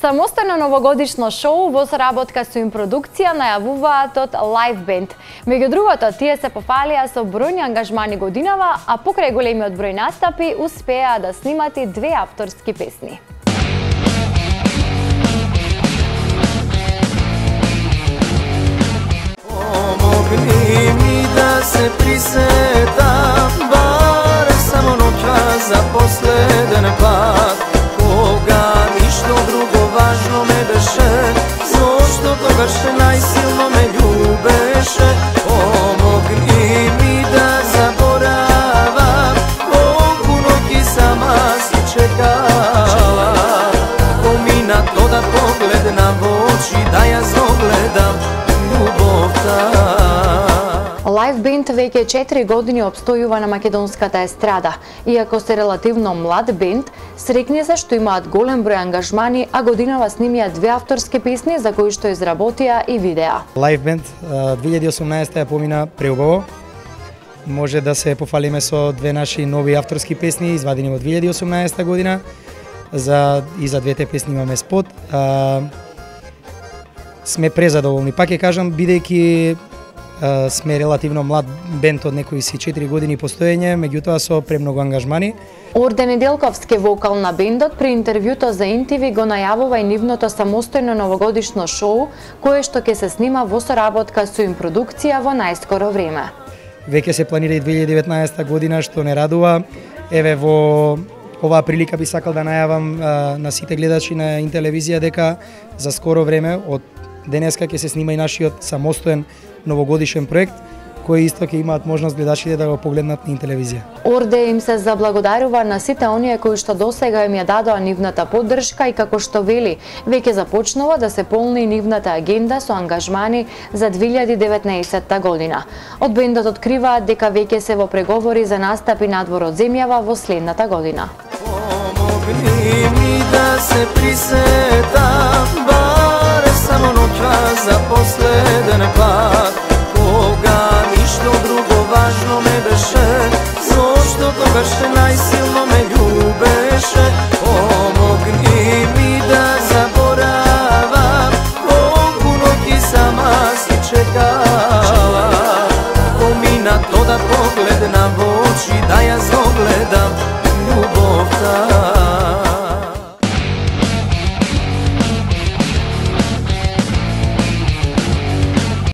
Самостојно новогодишно шоу во соработка со им продукција најавуваат од Live Band. Меѓу другото, тие се пофалија со бројни ангажмани годинава, а покрај големиот број настапи успеа да снимат и 2 авторски песни. Помогни ми да се присетам, бар само ноќа за последен пат, кога ништо друго важно не беше, зошто тогаш најсилно ме љубеше. Помогни ми да заборавам, колку ноќи сама си чекала, помина тоа погледна во очи, да ја зогледам љубовта. Live Band веќе 4 години обстојува на македонската естрада. Иако се релативно млад бенд, срекни се што имаат голем број ангажмани, а годинава снимија 2 авторски песни за кои што изработија и видеа. Live Band 2018 ја помина преубаво. Може да се пофалиме со 2 наши нови авторски песни извадени во 2018 година. И за двете песни имаме спот. Сме презадоволни. Пак ќе кажам, бидејќи сме релативно млад бенд од некои си 4 години постоење, меѓутоа со премногу ангажмани. Орде Неделковски, вокал на бендот, при интервјуто за NTV го најавува и нивното самостојно новогодишно шоу, кое што ќе се снима во соработка со им продукција во најскоро време. Веќе се планира и 2019 година, што не радува. Еве во оваа прилика би сакал да најавам на сите гледачи на Интелевизија дека за скоро време од денеска ќе се снима и нашиот самостоен новогодишен проект, кој исто ќе имаат можност гледачите да го погледнат на Интелевизија. Орде им се заблагодарува на сите оние кои што досега им ја дадоа нивната поддршка и како што вели, веќе започнува да се полни нивната агенда со ангажмани за 2019 година. Од бендот откриваат дека веќе се во преговори за настапи надвор од земјава во следната година. Помогни ми да се присетам, бар само ноќа за последен пат,